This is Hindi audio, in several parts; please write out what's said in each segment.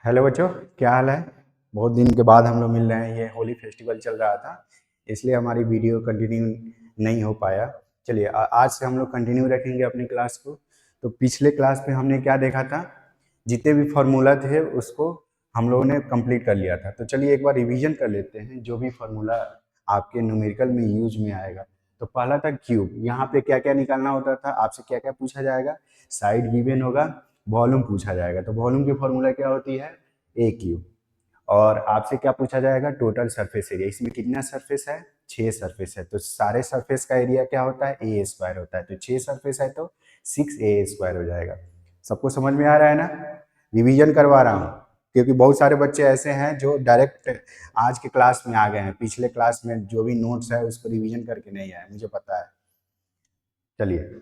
हेलो बच्चों, क्या हाल है। बहुत दिन के बाद हम लोग मिल रहे हैं। ये होली फेस्टिवल चल रहा था, इसलिए हमारी वीडियो कंटिन्यू नहीं हो पाया। चलिए आज से हम लोग कंटिन्यू रखेंगे अपनी क्लास को। तो पिछले क्लास में हमने क्या देखा था, जितने भी फार्मूला थे उसको हम लोगों ने कंप्लीट कर लिया था। तो चलिए एक बार रिवीजन कर लेते हैं जो भी फार्मूला आपके न्यूमेरिकल में यूज में आएगा। तो पहला था क्यूब। यहाँ पे क्या क्या निकालना होता था, आपसे क्या क्या पूछा जाएगा। साइड गिवन होगा, वॉल्यूम पूछा जाएगा। तो वॉल्यूम की फॉर्मूला क्या होती है, ए क्यूब। और आपसे क्या पूछा जाएगा, टोटल सरफेस एरिया। इसमें कितना सरफेस है, 6 सरफेस है। तो सारे सरफेस का एरिया क्या होता है, ए स्क्वायर होता है। तो 6 सरफेस है तो 6a² हो जाएगा। सबको समझ में आ रहा है ना। रिवीजन करवा रहा हूँ क्योंकि बहुत सारे बच्चे ऐसे हैं जो डायरेक्ट आज के क्लास में आ गए हैं, पिछले क्लास में जो भी नोट्स है उसको रिवीजन करके नहीं आए, मुझे पता है। चलिए,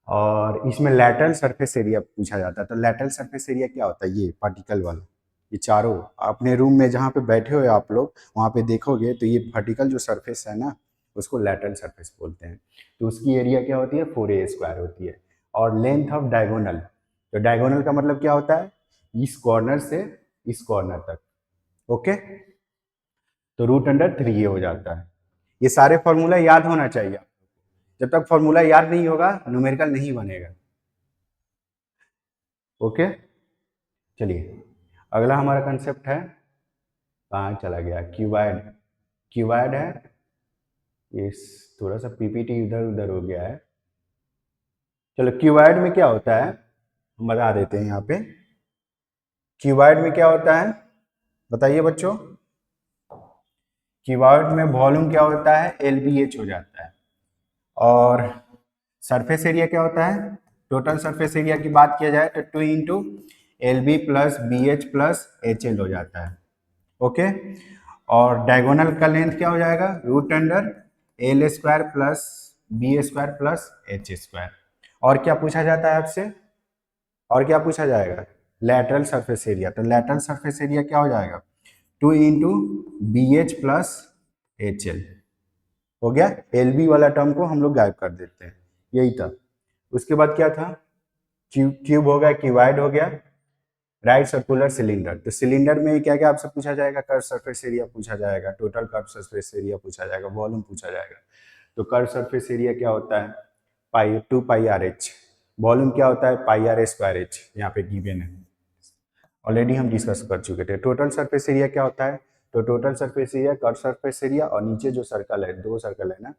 और इसमें लैटरल सरफेस एरिया पूछा जाता है। तो लैटरल सरफेस एरिया क्या होता है, ये पार्टिकल वाला। ये चारों अपने रूम में जहाँ पे बैठे हुए आप लोग वहाँ पे देखोगे तो ये वर्टिकल जो सरफेस है ना, उसको लैटरल सरफेस बोलते हैं। तो उसकी एरिया क्या होती है, 4a² होती है। और लेंथ ऑफ डायगोनल, तो डायगोनल का मतलब क्या होता है, इस कॉर्नर से इस कॉर्नर तक। ओके, तो √3 हो जाता है। ये सारे फॉर्मूला याद होना चाहिए। जब तक फॉर्मूला याद नहीं होगा न्यूमेरिकल नहीं बनेगा। ओके, चलिए अगला हमारा कंसेप्ट है, कहाँ चला गया, क्यूबाइड। क्यूबाइड है ये, थोड़ा सा पीपीटी इधर उधर हो गया है। चलो, क्यूबाइड में क्या होता है हम बता देते हैं। यहाँ पे क्यूबाइड में क्या होता है बताइए बच्चों। क्यूबाइड में वॉल्यूम क्या होता है, LBH हो जाता है। और सरफेस एरिया क्या होता है, टोटल सरफेस एरिया की बात किया जाए तो 2 × LB plus BH plus HL हो जाता है। ओके, और डायगोनल का लेंथ क्या हो जाएगा, √L² plus B² plus H²। और क्या पूछा जाता है आपसे, और क्या पूछा जाएगा, लैटरल सरफेस एरिया। तो लैटरल सरफेस एरिया क्या हो जाएगा, 2 × BH प्लस HL। हो गया, LB वाला टर्म को हम लोग गायब कर देते हैं, यही था। उसके बाद क्या था, क्यूब हो गया, क्यूबाइड हो गया, राइट सर्कुलर सिलेंडर। तो सिलेंडर में क्या क्या आपसे पूछा जाएगा, कर्व सरफेस एरिया पूछा जाएगा, टोटल कर्व सरफेस एरिया पूछा जाएगा, वॉल्यूम पूछा जाएगा। तो कर्व सरफेस एरिया क्या होता है, 2πRh। वॉल्यूम क्या होता है, πr²h, यहाँ पे गिवन है, ऑलरेडी हम डिस्कस कर चुके थे। टोटल सरफेस एरिया क्या होता है, तो total surface area curve surface area और नीचे जो सर्कल है, 2 सर्कल है ना,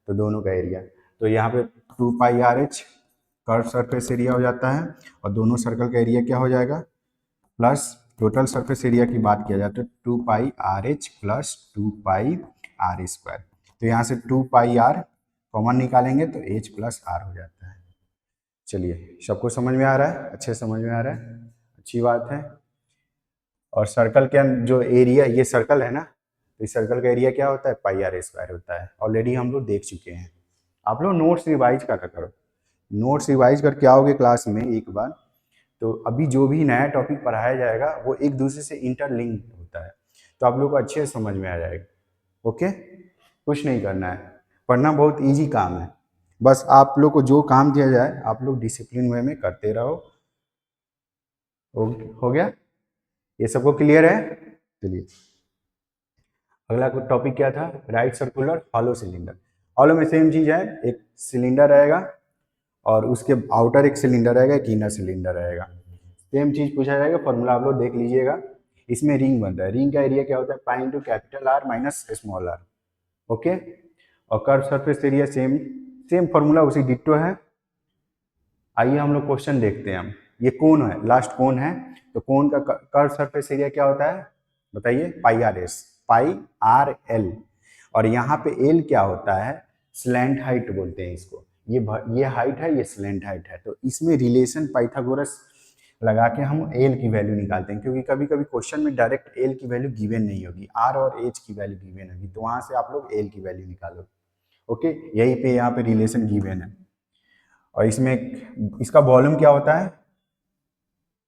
तो दोनों का एरिया। तो यहाँ पे 2πRh कर्व सरफेस एरिया हो जाता है, और दोनों सर्कल का एरिया क्या हो जाएगा, प्लस टोटल सरफेस एरिया की बात किया जाए तो 2πRh प्लस 2πr²। तो यहाँ से 2πr कॉमन निकालेंगे तो h प्लस r हो जाता है। चलिए, सबको समझ में आ रहा है, अच्छे समझ में आ रहा है, अच्छी बात है। और सर्कल के जो एरिया, ये सर्कल है ना, तो इस सर्कल का एरिया क्या होता है, πr² होता है। ऑलरेडी हम लोग देख चुके हैं। आप लोग नोट्स रिवाइज करा करो, नोट्स रिवाइज करके आओगे क्लास में एक बार, तो अभी जो भी नया टॉपिक पढ़ाया जाएगा वो एक दूसरे से इंटरलिंक होता है, तो आप लोग को अच्छे से समझ में आ जाएगा। ओके, कुछ नहीं करना है, पढ़ना बहुत इजी काम है। बस आप लोग को जो काम दिया जाए आप लोग डिसिप्लिन वे में करते रहो। हो गया, ये सबको क्लियर है। चलिए, अगला टॉपिक क्या था, right circular hollow cylinder. Hollow में सेम चीज है, एक सिलेंडर रहेगा और उसके आउटर एक सिलेंडर रहेगा, एक इनर सिलेंडर रहेगा। सेम चीज पूछा जाएगा, फॉर्मूला आप लोग देख लीजिएगा। इसमें रिंग बनता है, रिंग का एरिया क्या होता है, π × R minus small r। Okay, और curve surface area same same formula उसी डिट्टो है। आइए हम लोग क्वेश्चन देखते हैं। हम ये कोन है, लास्ट कोन है, तो कोन का कर्व सरफेस एरिया क्या होता है बताइए, πRL। और यहाँ पे L क्या होता है, स्लैंट हाइट बोलते हैं इसको। ये हाइट है, ये स्लैंट हाइट है। तो इसमें रिलेशन पाइथागोरस लगा के हम L की वैल्यू निकालते हैं, क्योंकि कभी कभी क्वेश्चन में डायरेक्ट L की वैल्यू गिवन नहीं होगी, R और H की वैल्यू गिवन होगी, तो वहां से आप लोग L की वैल्यू निकालो। ओके, यही पे यहाँ पे रिलेशन गिवन है। और इसमें इसका वॉल्यूम क्या होता है,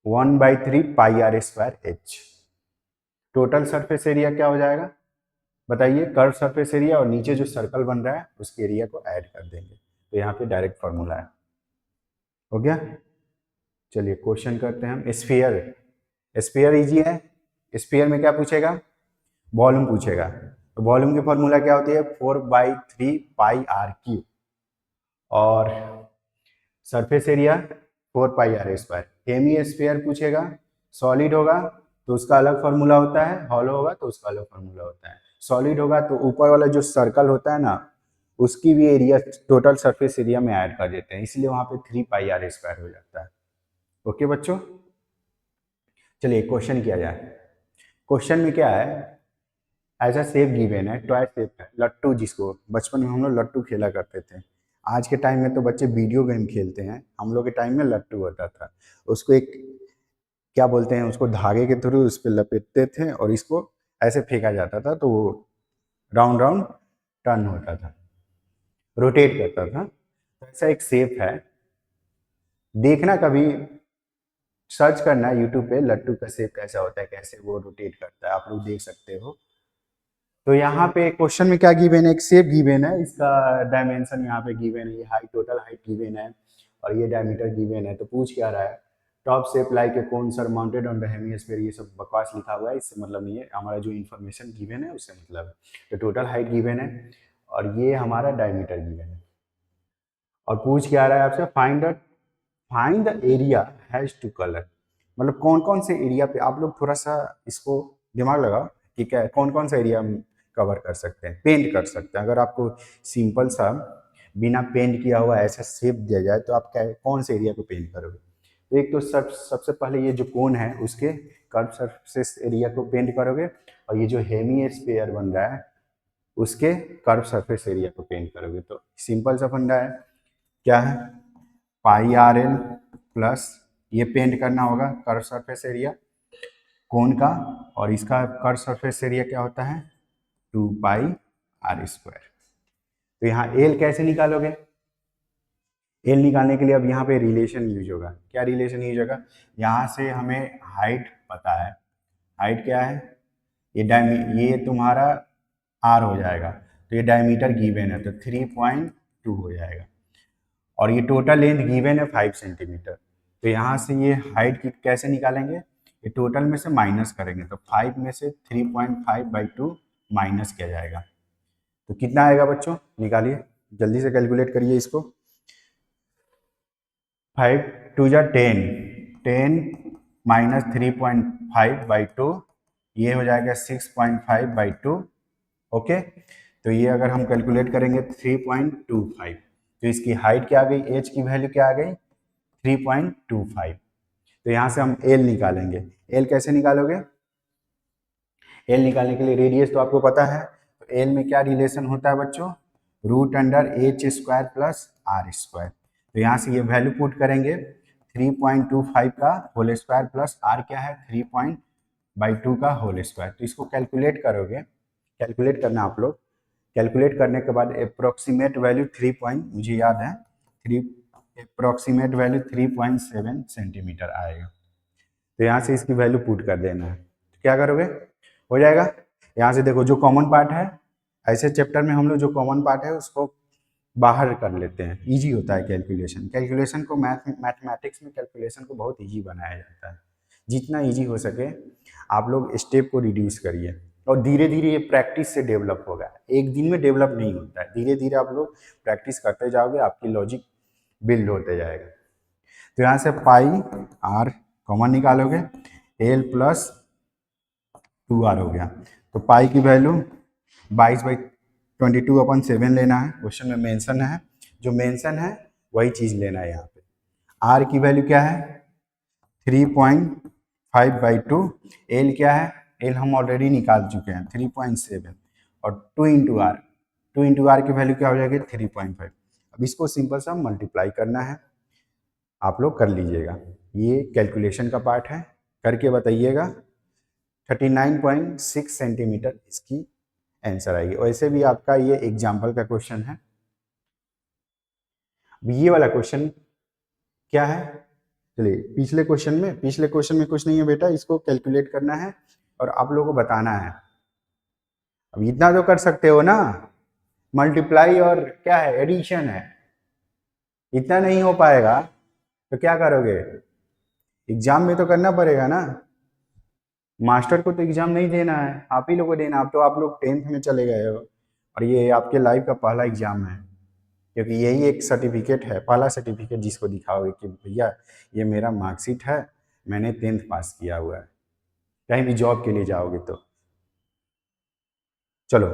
1/3πr²h। टोटल सरफेस एरिया क्या हो जाएगा बताइए, कर्व सरफेस एरिया और नीचे जो सर्कल बन रहा है उसके एरिया को ऐड कर देंगे, तो यहाँ पे डायरेक्ट फॉर्मूला है। हो गया, चलिए क्वेश्चन करते हैं हम। स्फीयर स्फीयर इजी है, स्फीयर में क्या पूछेगा, वॉल्यूम पूछेगा। तो वॉल्यूम की फॉर्मूला क्या होती है, 4/3 पाई आर क्यूब, और सरफेस एरिया 4 पाई r²। हेमी स्फीयर पूछेगा, सॉलिड होगा तो उसका अलग फार्मूला होता है, हॉलो होगा तो उसका अलग फार्मूला होता है। सॉलिड होगा तो ऊपर वाला जो सर्कल होता है ना, उसकी भी एरिया टोटल सरफेस एरिया में ऐड कर देते हैं, इसलिए वहां पे 3 पाई r² हो जाता है। ओके बच्चों, चलिए क्वेश्चन किया जाए। क्वेश्चन में क्या है, ऐसा शेप गिवन है, टॉय शेप है, लट्टू, जिसको बचपन में हम लोग लट्टू खेला करते थे। आज के टाइम में तो बच्चे वीडियो गेम खेलते हैं, हम लोग के टाइम में लट्टू होता था। उसको एक क्या बोलते हैं, उसको धागे के थ्रू उस पर लपेटते थे और इसको ऐसे फेंका जाता था, तो वो राउंड राउंड टर्न होता था, रोटेट करता था। तो ऐसा एक शेप है, देखना कभी, सर्च करना है यूट्यूब पे, लट्टू का शेप कैसा होता है, कैसे वो रोटेट करता है, आप लोग देख सकते हो। तो यहाँ पे क्वेश्चन में क्या गिवन है, एक शेप गिवन है, इसका डायमेंशन यहाँ पे गिवन है, ये हाइट, टोटल हाइट गिवन है, और ये डायमीटर गिवन है। तो पूछ क्या रहा है, top shape like a cone surmounted on the hemisphere, ये सब बकवास लिखा हुआ है, इससे मतलब नहीं है, हमारा जो इन्फॉर्मेशन गिवन है उससे मतलब है। तो टोटल हाइट गिवन है और ये हमारा डायमीटर गिवन है। और पूछ क्या रहा है आपसे, find the area has to colour, मतलब कौन कौन से एरिया पे, आप लोग थोड़ा सा इसको दिमाग लगाओ कि क्या कौन कौन सा एरिया कवर कर सकते हैं, पेंट कर सकते हैं। अगर आपको सिंपल सा बिना पेंट किया हुआ ऐसा शेप दिया जाए तो आप क्या कौन से एरिया को पेंट करोगे। तो एक तो सबसे पहले ये जो कोन है उसके कर्व सरफेस एरिया को पेंट करोगे, और ये जो हेमी स्फीयर बन रहा है उसके कर्व सरफेस एरिया को पेंट करोगे। तो सिंपल सा फंडा है, क्या है, πr_l प्लस ये पेंट करना होगा कर्व सरफेस एरिया कोन का, और इसका कर्व सरफेस एरिया क्या होता है, 2 πr²। तो यहाँ एल कैसे निकालोगे, एल निकालने के लिए अब यहाँ पे रिलेशन यूज होगा। क्या रिलेशन यूज होगा, यहाँ से हमें हाइट पता है, हाइट क्या है, ये तुम्हारा आर हो जाएगा, तो ये डायमीटर गिवन है तो 3.2 हो जाएगा, और ये टोटल लेंथ गिवन है 5 सेंटीमीटर। तो यहाँ से ये हाइट की कैसे निकालेंगे, ये टोटल में से माइनस करेंगे, तो 5 में से 3.5/2 माइनस किया जाएगा, तो कितना आएगा बच्चों, निकालिए जल्दी से कैलकुलेट करिए इसको। 5×2 = 10, 10 माइनस 3.5/2, ये हो जाएगा 6.5/2। ओके, तो ये अगर हम कैलकुलेट करेंगे 3.25, तो इसकी हाइट क्या आ गई, एच की वैल्यू क्या आ गई, 3.25। तो यहाँ से हम एल निकालेंगे, एल कैसे निकालोगे, एल निकालने के लिए रेडियस तो आपको पता है, तो एल में क्या रिलेशन होता है बच्चों, √h² प्लस r²। तो यहाँ से ये वैल्यू पुट करेंगे, 3.25 का होल स्क्वायर प्लस r क्या है, 3.2 का होल स्क्वायर। तो इसको कैलकुलेट करोगे, कैलकुलेट करना आप लोग, कैलकुलेट करने के बाद अप्रोक्सीमेट वैल्यू 3 मुझे याद है, 3 अप्रोक्सीमेट वैल्यू 3.7 सेंटीमीटर आएगा। तो यहाँ से इसकी वैल्यू पुट कर देना है, तो क्या करोगे, हो जाएगा। यहाँ से देखो जो कॉमन पार्ट है, ऐसे चैप्टर में हम लोग जो कॉमन पार्ट है उसको बाहर कर लेते हैं, इजी होता है कैलकुलेशन। कैलकुलेशन को मैथमेटिक्स में कैलकुलेशन को बहुत इजी बनाया जाता है, जितना इजी हो सके आप लोग स्टेप को रिड्यूस करिए, और धीरे धीरे ये प्रैक्टिस से डेवलप होगा, एक दिन में डेवलप नहीं होता है, धीरे धीरे आप लोग प्रैक्टिस करते जाओगे, आपकी लॉजिक बिल्ड होते जाएगा। तो यहाँ से πr कॉमन निकालोगे, एल प्लस 2r हो गया, तो पाई की वैल्यू 22/22/7 लेना है, क्वेश्चन में मेंशन है, जो मेंशन है वही चीज़ लेना है। यहाँ पे r की वैल्यू क्या है, 3.5/2, एल क्या है, एल हम ऑलरेडी निकाल चुके हैं 3.7, और 2 इंटू आर की वैल्यू क्या हो जाएगी 3.5। अब इसको सिंपल सा मल्टीप्लाई करना है, आप लोग कर लीजिएगा, ये कैलकुलेशन का पार्ट है, करके बताइएगा। 39.6 सेंटीमीटर इसकी आंसर आएगी। वैसे भी आपका ये एग्जाम्पल का क्वेश्चन है। ये वाला क्वेश्चन क्या है, चलिए पिछले क्वेश्चन में कुछ नहीं है बेटा, इसको कैलकुलेट करना है और आप लोगों को बताना है। अब इतना तो कर सकते हो ना, मल्टीप्लाई और क्या है, एडिशन है, इतना नहीं हो पाएगा तो क्या करोगे, एग्जाम में तो करना पड़ेगा ना। मास्टर को तो एग्जाम नहीं देना है, आप ही लोग को देना। अब तो आप लोग 10th में चले गए हो और ये आपके लाइफ का पहला एग्जाम है, क्योंकि यही एक सर्टिफिकेट है, पहला सर्टिफिकेट जिसको दिखाओगे कि भैया ये मेरा मार्कशीट है, मैंने 10th पास किया हुआ है। कहीं भी जॉब के लिए जाओगे तो चलो,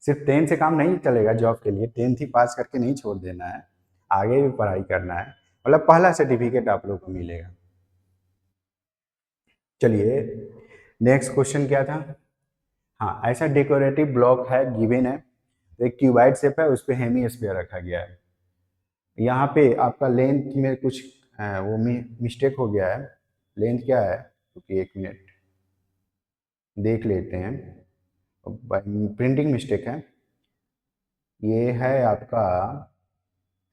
सिर्फ 10th से काम नहीं चलेगा जॉब के लिए, 10th ही पास करके नहीं छोड़ देना है, आगे भी पढ़ाई करना है। मतलब पहला सर्टिफिकेट आप लोग को मिलेगा। चलिए नेक्स्ट क्वेश्चन क्या था। हाँ, ऐसा डेकोरेटिव ब्लॉक है गिवन है, तो एक क्यूबाइड शेप है, उस पर हेमी स्फीयर रखा गया है। यहाँ पे आपका लेंथ में कुछ वो मिस्टेक हो गया है। लेंथ क्या है, क्योंकि एक मिनट देख लेते हैं, प्रिंटिंग मिस्टेक है। ये है आपका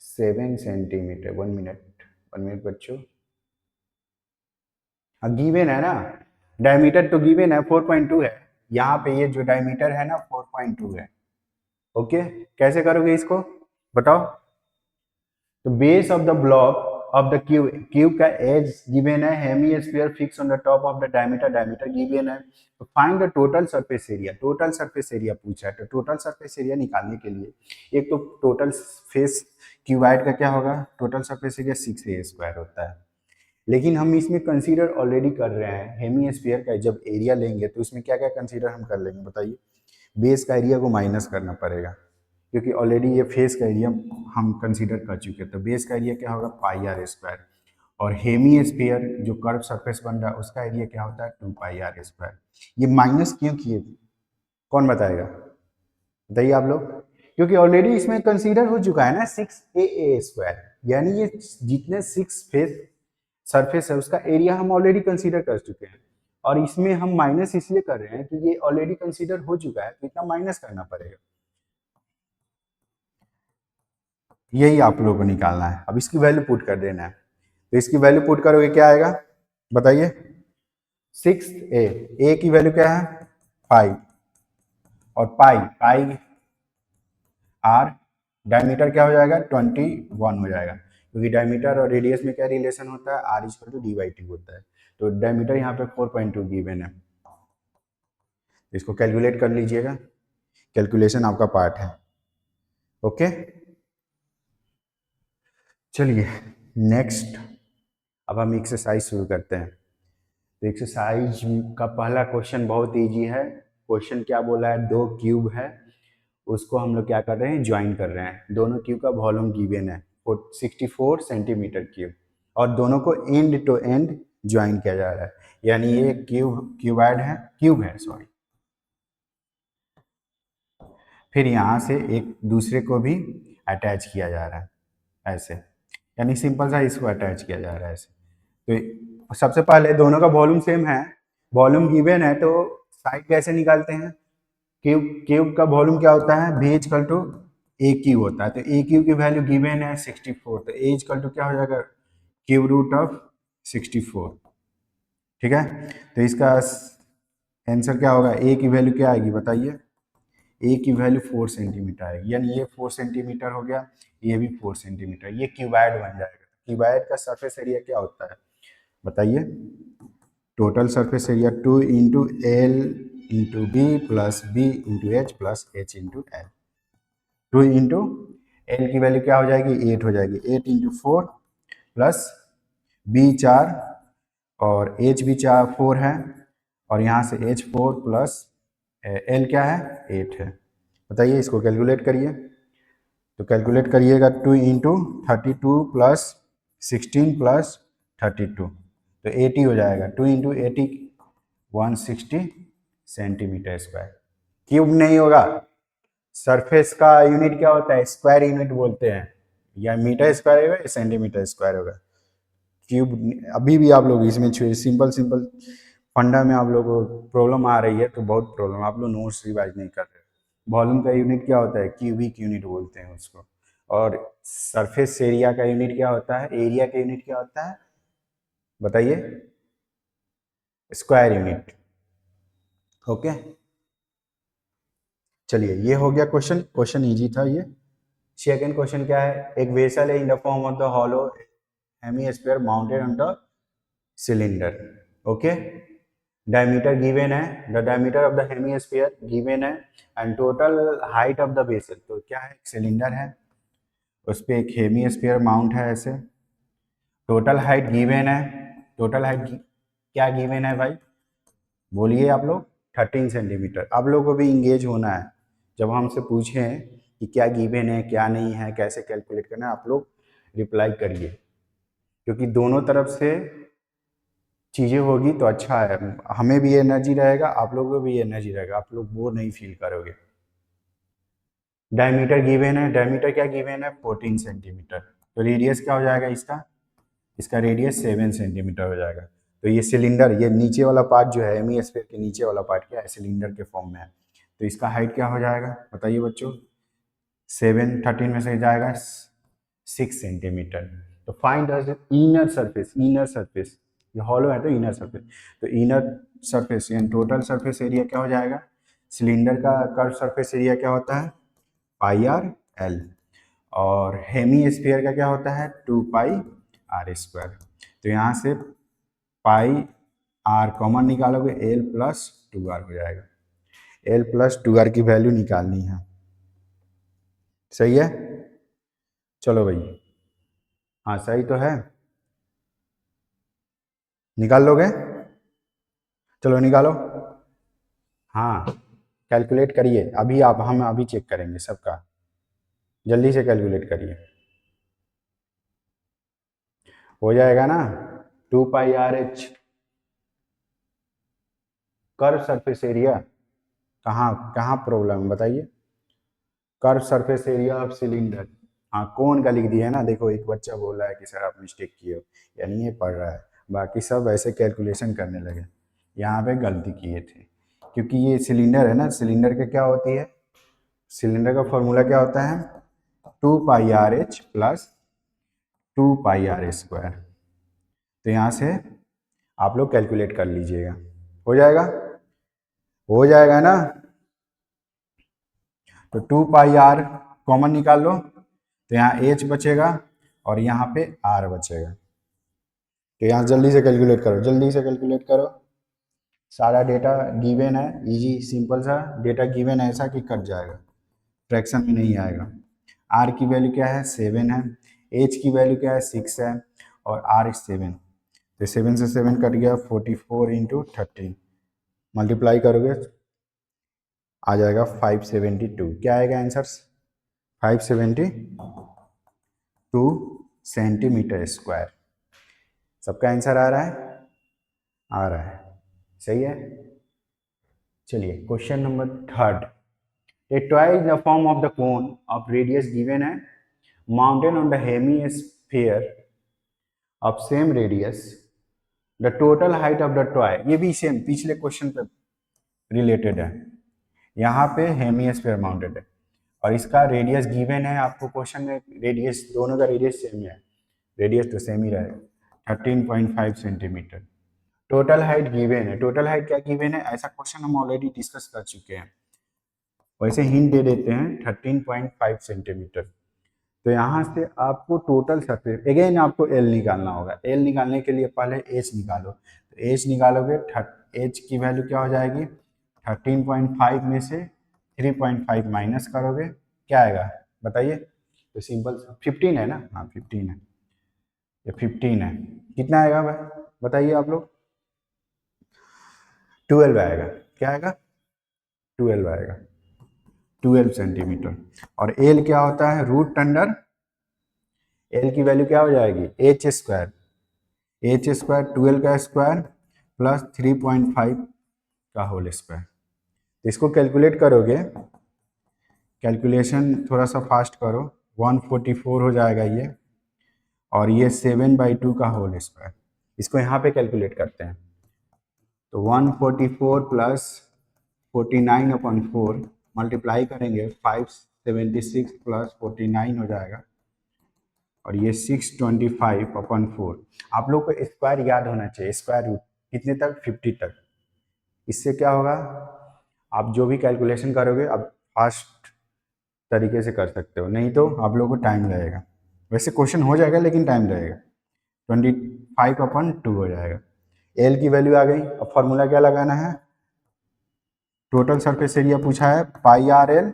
7 सेंटीमीटर। 1 मिनट, 1 मिनट बच्चों। हाँ गिवन है ना, डायमीटर तो गिवन है 4.2 है। यहाँ पे ये जो डायमीटर है ना 4.2 है। ओके, कैसे करोगे इसको बताओ। तो base of the block of the cube, cube का एज गिवन है, hemisphere fix on the top of the diameter, diameter given है। तो find the total surface area, total surface area पूछा है। तो टोटल सरफेस एरिया निकालने के लिए एक तो टोटल फेस क्यूबाइड का क्या होगा, टोटल सरफेस एरिया 6a² होता है। लेकिन हम इसमें कंसीडर ऑलरेडी कर रहे हैं हेमी स्फीयर का, जब एरिया लेंगे तो इसमें क्या क्या कंसीडर हम कर लेंगे बताइए। बेस का एरिया को माइनस करना पड़ेगा, क्योंकि ऑलरेडी ये फेस का एरिया हम कंसीडर कर चुके हैं। तो बेस का एरिया क्या होगा, πr²। और हेमी स्फीयर जो कर्व सरफेस बन रहा है उसका एरिया क्या होता है, 2πr²। ये माइनस क्यों किए, कौन बताएगा, बताइए आप लोग। क्योंकि ऑलरेडी इसमें कंसीडर हो चुका है ना 6aa², यानी ये जितने 6 फेस सरफेस है उसका एरिया हम ऑलरेडी कंसीडर कर चुके हैं। और इसमें हम माइनस इसलिए कर रहे हैं कि ये ऑलरेडी कंसीडर हो चुका है, तो इतना माइनस करना पड़ेगा। यही आप लोगों को निकालना है। अब इसकी वैल्यू पुट कर देना है। तो इसकी वैल्यू पुट करोगे क्या आएगा बताइए। 6a की वैल्यू क्या है 5, और पाई पाई आर, डायमीटर क्या हो जाएगा 21 हो जाएगा, क्योंकि डायमीटर और रेडियस में क्या रिलेशन होता है, आर इक्वल टू डी/टी होता है। तो डायमीटर यहाँ पे 4.2 गिवन है। इसको कैलकुलेट कर लीजिएगा, कैलकुलेशन आपका पार्ट है। ओके चलिए नेक्स्ट, अब हम एक्सरसाइज शुरू करते हैं। तो एक्सरसाइज का पहला क्वेश्चन बहुत इजी है। क्वेश्चन क्या बोला है, दो क्यूब है, उसको हम लोग क्या कर रहे हैं, ज्वाइन कर रहे हैं। दोनों क्यूब का वॉल्यूम गिवन है 64 सेंटीमीटर क्यूब, और दोनों को एंड टू एंड ज्वाइन किया जा रहा है। यानी ये क्यूब है सॉरी। फिर यहाँ से एक दूसरे को भी अटैच किया जा रहा है ऐसे, यानी सिंपल सा इसको अटैच किया जा रहा है ऐसे। तो सबसे पहले दोनों का वॉल्यूम सेम है, वॉल्यूम गिवन है, तो साइड कैसे निकालते हैं। क्यूब क्यूब का वॉल्यूम क्या होता है, v equal to a cube होता है। तो ए क्यू की वैल्यू गिवन है 64, तो ए इक्वल टू क्या हो जाएगा, क्यूब रूट ऑफ 64। ठीक है, तो इसका आंसर क्या होगा, ए की वैल्यू क्या आएगी बताइए। ए की वैल्यू 4 सेंटीमीटर आएगी, यानी ये 4 सेंटीमीटर हो गया, ये भी 4 सेंटीमीटर, ये क्यूबाइड बन जाएगा। क्यूबाइड का सरफेस एरिया क्या होता है बताइए। Total surface area 2 into L into B plus B into H plus H into L. 2 into L की वैल्यू क्या हो जाएगी 8 हो जाएगी, 8 इंटू 4 प्लस बी 4 और एच भी 4 है, और यहाँ से H4 प्लस एल क्या है 8 है। बताइए इसको कैलकुलेट करिए। तो कैलकुलेट करिएगा 2 इंटू 32 प्लस 16 प्लस 32, तो 80 हो जाएगा। 2 इंटू 80 160 सेंटीमीटर स्क्वायर। क्यूब नहीं होगा, सरफेस का यूनिट क्या होता है, स्क्वायर यूनिट बोलते हैं। या मीटर स्क्वायर होगा या सेंटीमीटर स्क्वायर होगा। क्यूब अभी भी आप लोग इसमें सिंपल सिंपल फंडा में आप लोगों को प्रॉब्लम आ रही है, तो बहुत प्रॉब्लम, आप लोग नोट्स रिवाइज नहीं कर रहे। वॉल्यूम का यूनिट क्या होता है, क्यूबिक यूनिट बोलते हैं उसको। और सरफेस एरिया का यूनिट क्या होता है, एरिया का यूनिट क्या होता है बताइए, स्क्वायर यूनिट। ओके चलिए ये हो गया क्वेश्चन, क्वेश्चन इजी था ये। सेकंड क्वेश्चन क्या है, एक वेसल है in the form of the hollow hemisphere mounted on the cylinder. Okay diameter given है, the diameter of the hemisphere given है, and total height of the vessel, तो क्या है, सिलेंडर है, उस पर एक हेमिस्फीयर माउंट है ऐसे। टोटल हाइट गिवन है, टोटल हाइट क्या गिवन है भाई, बोलिए आप लोग, 13 सेंटीमीटर। आप लोगों को भी इंगेज होना है, जब हमसे पूछें कि क्या गिवन है क्या नहीं है कैसे कैलकुलेट करना है, आप लोग रिप्लाई करिए, क्योंकि दोनों तरफ से चीज़ें होगी तो अच्छा है, हमें भी एनर्जी रहेगा, आप लोगों को भी एनर्जी रहेगा, आप लोग बोर नहीं फील करोगे। डायमीटर गिवन है, डायमीटर क्या गिवन है, 14 सेंटीमीटर। तो रेडियस क्या हो जाएगा इसका, इसका रेडियस 7 सेंटीमीटर हो जाएगा। तो ये सिलेंडर, ये नीचे वाला पार्ट जो है हेमिस्फीयर के नीचे वाला पार्ट क्या है, सिलेंडर के फॉर्म में है, तो इसका हाइट क्या हो जाएगा बताइए बच्चों, 7 13 में से जाएगा 6 सेंटीमीटर। तो find the inner surface, inner surface, ये हॉलो है तो इनर सरफेस, तो इनर सरफेस यानी टोटल सरफेस एरिया क्या हो जाएगा, सिलेंडर का कर्व सरफेस एरिया क्या होता है, पाई आर एल, और हेमी स्फीयर का क्या होता है, 2 पाई आर स्क्वायर। तो यहाँ से पाई आर कॉमन निकालोगे, एल प्लस 2 आर हो जाएगा, एल प्लस 2 आर की वैल्यू निकालनी है, सही है। चलो भाई, हाँ सही तो है, निकाल लोगे, चलो निकालो, हाँ कैलकुलेट करिए अभी, आप हम अभी चेक करेंगे सबका, जल्दी से कैलकुलेट करिए, हो जाएगा ना, 2 pi r h, curve surface area, कहाँ कहाँ प्रॉब्लम है बताइए, curve surface area of cylinder, हाँ कोन का लिख दिया है ना, देखो एक बच्चा बोल रहा है कि सर आप मिस्टेक किए हो, यानी ये पढ़ रहा है, बाकी सब ऐसे कैलकुलेशन करने लगे, यहाँ पे गलती किए थे, क्योंकि ये सिलेंडर है ना, सिलेंडर के क्या होती है, सिलेंडर का फॉर्मूला क्या होता है, 2 pi r h plus 2 pi are square. तो यहाँ से आप लोग कैलकुलेट कर लीजिएगा, हो जाएगा, हो जाएगा ना। तो 2 पाई आर कॉमन निकाल लो, तो यहाँ एच बचेगा और यहाँ पे आर बचेगा, तो यहाँ जल्दी से कैलकुलेट करो, जल्दी से कैलकुलेट करो, सारा डेटा गिवन है, इजी सिंपल सा डेटा गिवन है, ऐसा कि कट जाएगा, फ्रैक्शन में नहीं आएगा। आर की वैल्यू क्या है, 7 है, एच की वैल्यू क्या है, 6 है, और आर 7, तो 7 से 7 कट गया, 44 इंटू 13 मल्टीप्लाई करोगे आ जाएगा 572, क्या आएगा आंसर, 572 सेंटीमीटर स्क्वायर, सबका आंसर आ रहा है, आ रहा है, सही है। चलिए question number 3, a toy in the form of the cone of radius given है, mounted on the hemisphere of same radius, the total height of the toy, ये भी सेम पिछले क्वेश्चन पे रिलेटेड है, यहाँ पे हेमिस्फीयर माउंटेड है और इसका रेडियस गिवन है, आपको क्वेश्चन में रेडियस दोनों का रेडियस सेम है, रेडियस तो सेम ही रहेगा, 13.5 सेंटीमीटर। टोटल हाइट गिवन है, टोटल हाइट क्या गिवन है, ऐसा क्वेश्चन हम ऑलरेडी डिस्कस कर चुके हैं, वैसे हिंट दे देते हैं, 13.5 सेंटीमीटर। तो यहाँ से आपको टोटल सरफेस, अगेन आपको एल निकालना होगा, एल निकालने के लिए पहले एच निकालो, तो एच निकालोगे, एच की वैल्यू क्या हो जाएगी, 13.5 में से 3.5 माइनस करोगे, क्या आएगा बताइए, तो सिंपल 15 है ना, हाँ 15 है, ये 15 है, कितना आएगा भाई बताइए आप लोग, 12 आएगा, क्या आएगा, 12 आएगा, 12 सेंटीमीटर। और एल क्या होता है, रूट अंडर, एल की वैल्यू क्या हो जाएगी, एच स्क्वायर, एच स्क्वायर 12 का स्क्वायर प्लस 3.5 का होल स्क्वायर। तो इसको कैलकुलेट करोगे, कैलकुलेशन थोड़ा सा फास्ट करो, 144 हो जाएगा ये, और ये 7/2 का होल स्क्वायर, इसको यहाँ पे कैलकुलेट करते हैं, तो 144 प्लस 49/4 मल्टीप्लाई करेंगे, 576 प्लस 49 हो जाएगा, और ये 625/4, आप लोग को स्क्वायर याद होना चाहिए, स्क्वायर रूट कितने तक, 50 तक, इससे क्या होगा, आप जो भी कैलकुलेशन करोगे आप फास्ट तरीके से कर सकते हो, नहीं तो आप लोगों को टाइम लगेगा, वैसे क्वेश्चन हो जाएगा लेकिन टाइम लगेगा, 25/2 हो जाएगा, एल की वैल्यू आ गई। अब फॉर्मूला क्या लगाना है, टोटल सरफेस एरिया पूछा है pi r l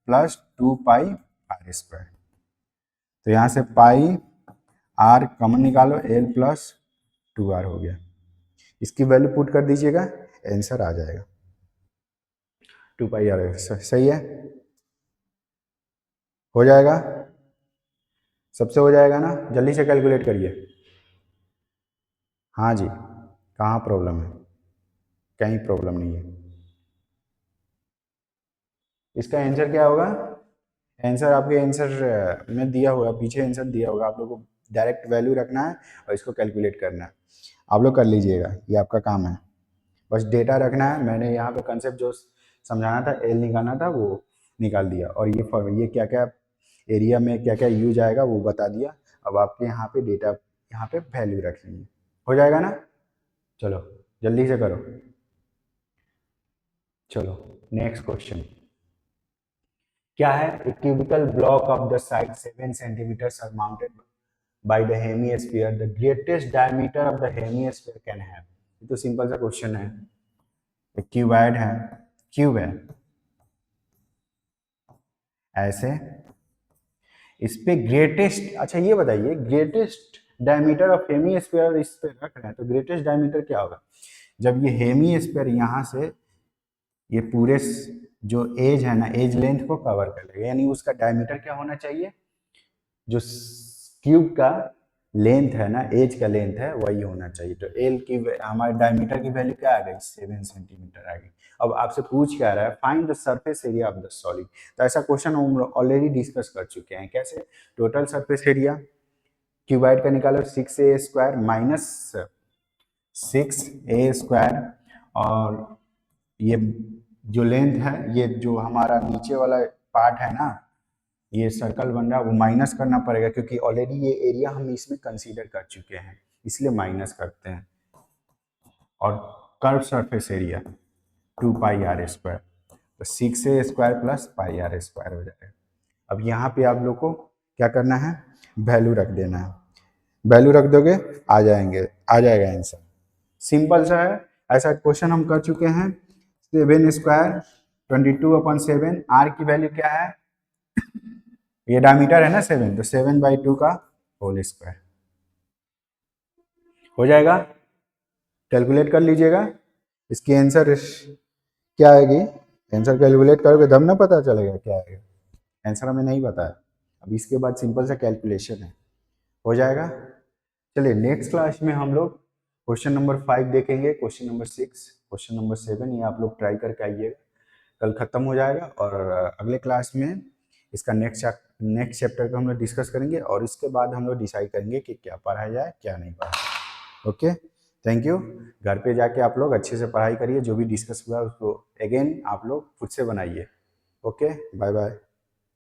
plus 2 pi are square. तो यहाँ से पाई आर कॉमन निकालो, एल प्लस 2 आर हो गया। इसकी वैल्यू पुट कर दीजिएगा, आंसर आ जाएगा 2 पाई आर। सही है, हो जाएगा, सबसे हो जाएगा ना, जल्दी से कैलकुलेट करिए। हाँ जी, कहाँ प्रॉब्लम है, कहीं प्रॉब्लम नहीं है। इसका आंसर क्या होगा, आंसर आपके आंसर में दिया होगा, पीछे आंसर दिया होगा, आप लोगों को डायरेक्ट वैल्यू रखना है और इसको कैलकुलेट करना है। आप लोग कर लीजिएगा, ये आपका काम है, बस डेटा रखना है। मैंने यहाँ पे कंसेप्ट जो समझाना था, एल निकालना था, वो निकाल दिया, और ये क्या क्या एरिया में क्या क्या यूज आएगा वो बता दिया। अब आपके यहाँ पे डेटा, यहाँ पे वैल्यू रखनी है, हो जाएगा ना। चलो जल्दी से करो। चलो नेक्स्ट क्वेश्चन क्या है, a cubical block of the side 7 centimetre are mounted by the hemisphere, the greatest diameter of the hemisphere can have. ये तो सिंपल सा क्वेश्चन है, क्यूबॉइड है, क्यूब है ऐसे, इस पे ग्रेटेस्ट, अच्छा ये बताइए ग्रेटेस्ट डायमीटर ऑफ हेमिस्फीयर इस पे रख रहे हैं, तो ग्रेटेस्ट डायमीटर क्या होगा, जब ये हेमिस्फीयर यहाँ से ये पूरे जो एज है ना, एज लेंथ को कवर कर लेगा, यानी उसका डायमीटर क्या होना चाहिए, जो क्यूब का लेंथ है ना, एज का लेंथ है वही होना चाहिए। तो एल की हमारे डायमीटर की वैल्यू क्या आ गई, 7 सेंटीमीटर आ गई। अब आपसे पूछ क्या रहा है, find the surface area of the solid. तो ऐसा क्वेश्चन हम ऑलरेडी डिस्कस कर चुके हैं, कैसे, टोटल सरफेस एरिया क्यूबाइड का निकालो 6a² माइनस 6a², और ये जो लेंथ है, ये जो हमारा नीचे वाला पार्ट है ना, ये सर्कल बन रहा है, वो माइनस करना पड़ेगा क्योंकि ऑलरेडी ये एरिया हम इसमें कंसीडर कर चुके हैं, इसलिए माइनस करते हैं। और curve surface area 2 pi are square, तो 6a² plus pi are square हो जाएगा। अब यहाँ पे आप लोग को क्या करना है, वैल्यू रख देना है, वैल्यू रख दोगे आ जाएगा आंसर, सिंपल सा है। ऐसा क्वेश्चन हम कर चुके हैं। 7² 22/7, आर की वैल्यू क्या है, ये डायमीटर है ना 7, तो 7/2 का होल स्क्वायर हो जाएगा। कैलकुलेट कर लीजिएगा, इसकी आंसर क्या आएगी, आंसर कैलकुलेट करोगे तब ना पता चलेगा क्या आएगा, आंसर हमें नहीं पता है। अब इसके बाद सिंपल सा कैलकुलेशन है, हो जाएगा। चलिए नेक्स्ट क्लास में हम लोग क्वेश्चन नंबर 5 देखेंगे, क्वेश्चन नंबर 6, क्वेश्चन नंबर 7, ये आप लोग ट्राई करके आइएगा, कल खत्म हो जाएगा। और अगले क्लास में इसका नेक्स्ट चैप्टर का हम लोग डिस्कस करेंगे, और इसके बाद हम लोग डिसाइड करेंगे कि क्या पढ़ाया जाए क्या नहीं पढ़ाया। Okay, thank you. घर पे जाके आप लोग अच्छे से पढ़ाई करिए, जो भी डिस्कस हुआ उसको अगेन आप लोग खुद से बनाइए। Okay, bye bye.